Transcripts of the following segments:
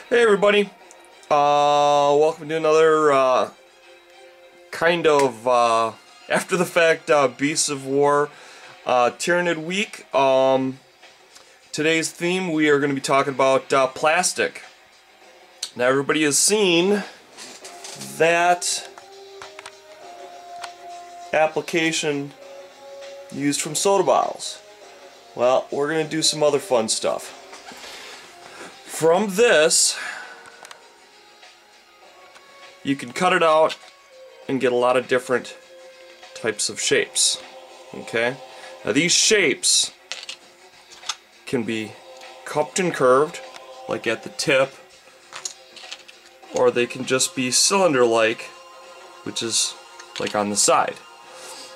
Hey everybody, welcome to another kind of after the fact Beasts of War Tyranid week. Today's theme, we are going to be talking about plastic. Now everybody has seen that application used from soda bottles. Well, we're going to do some other fun stuff. From this, you can cut it out and get a lot of different types of shapes. Okay? Now these shapes can be cupped and curved, like at the tip, or they can just be cylinder-like, which is like on the side.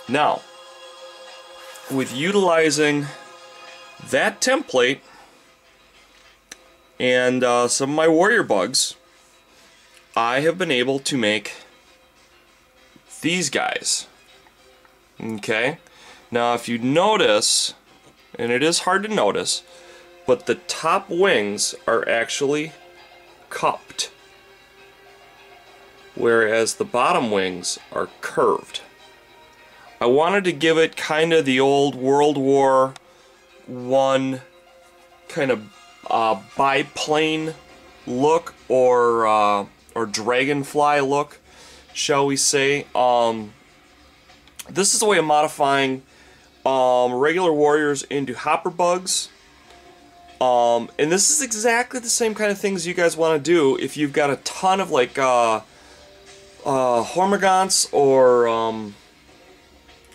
Now, with utilizing that template and some of my warrior bugs, I have been able to make these guys. Okay? Now if you notice, and it is hard to notice, but the top wings are actually cupped, whereas the bottom wings are curved. I wanted to give it kind of the old World War I kind of biplane look, or dragonfly look, shall we say. This is a way of modifying regular warriors into hopper bugs, and this is exactly the same kind of things you guys want to do if you've got a ton of like hormagaunts, or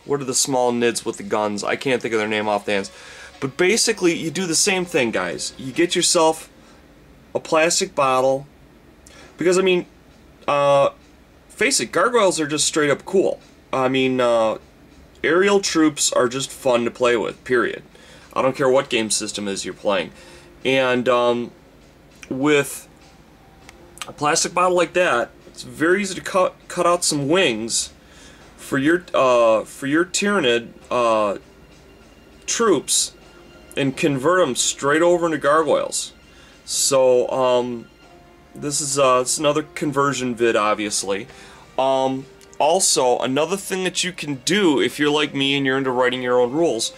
what are the small Nids with the guns? I can't think of their name off the hands. But basically, you do the same thing, guys. You get yourself a plastic bottle, because I mean, face it, gargoyles are just straight up cool. I mean, aerial troops are just fun to play with, period. I don't care what game system is you're playing. And with a plastic bottle like that, it's very easy to cut out some wings for your Tyranid troops and convert them straight over into gargoyles. So this is another conversion vid, obviously. Also, another thing that you can do if you're like me and you're into writing your own rules,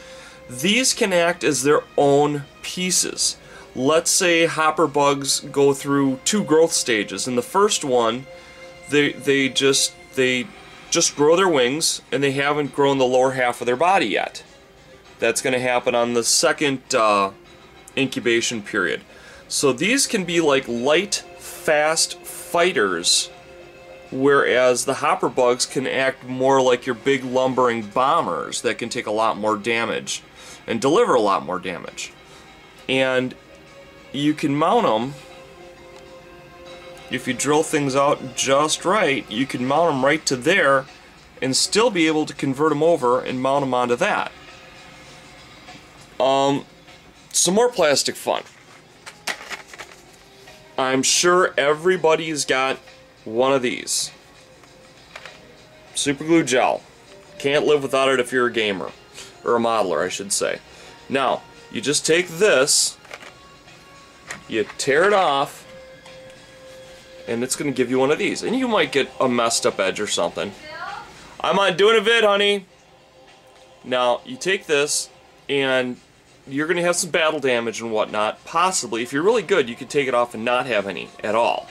these can act as their own pieces. Let's say hopper bugs go through 2 growth stages. In the first one, they just grow their wings, and they haven't grown the lower half of their body yet. That's going to happen on the second incubation period. So these can be like light, fast fighters, whereas the hopper bugs can act more like your big lumbering bombers that can take a lot more damage and deliver a lot more damage. And you can mount them, if you drill things out just right, you can mount them right to there and still be able to convert them over and mount them onto that. Some more plastic fun. I'm sure everybody's got one of these. Super glue gel. Can't live without it if you're a gamer. Or a modeler, I should say. Now, you just take this, you tear it off, and it's going to give you one of these. And you might get a messed up edge or something. I'm on doing a vid, honey. Now, you take this, and you're going to have some battle damage and whatnot. Possibly, if you're really good, you could take it off and not have any at all.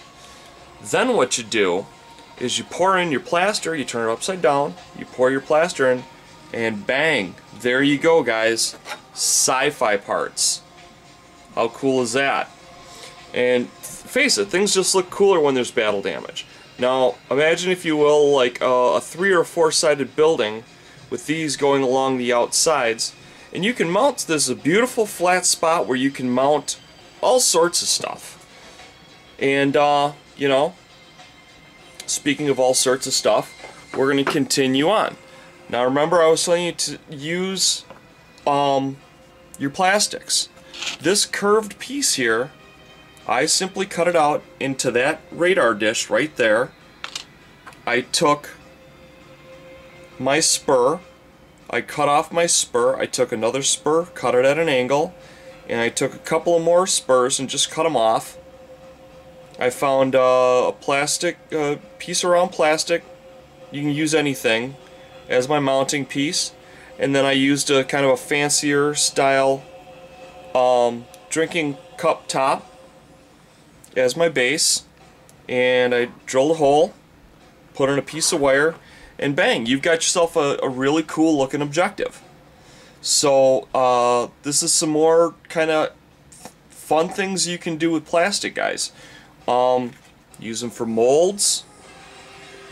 Then what you do is you pour in your plaster, you turn it upside down, you pour your plaster in, and bang, there you go, guys. Sci-fi parts. How cool is that? And face it, things just look cooler when there's battle damage. Now, imagine, if you will, like a 3 or 4-sided building with these going along the outsides. And you can mount this, a beautiful flat spot where you can mount all sorts of stuff. And, you know, speaking of all sorts of stuff, we're going to continue on. Now remember, I was telling you to use your plastics. This curved piece here, I simply cut it out into that radar dish right there. I took my spur, I cut off my spur, I took another spur, cut it at an angle, and I took a couple of more spurs and just cut them off. I found a plastic piece of round plastic. You can use anything as my mounting piece, and then I used a kind of a fancier style drinking cup top as my base, and I drilled a hole, put in a piece of wire, and bang, you've got yourself a really cool looking objective. So this is some more kind of fun things you can do with plastic, guys. Use them for molds,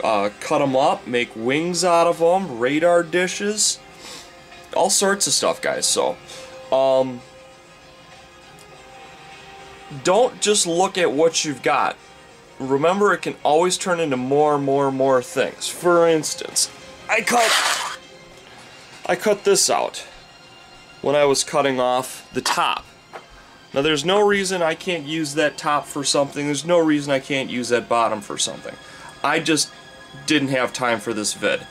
cut them up, make wings out of them, radar dishes, all sorts of stuff, guys. So don't just look at what you've got. Remember, it can always turn into more and more and more things. For instance, I cut this out when I was cutting off the top. Now there's no reason I can't use that top for something. There's no reason I can't use that bottom for something. I just didn't have time for this vid.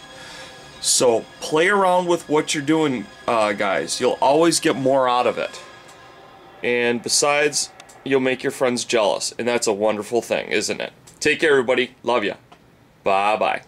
So play around with what you're doing, guys. You'll always get more out of it. And besides, you'll make your friends jealous. And that's a wonderful thing, isn't it? Take care, everybody. Love ya. Bye-bye.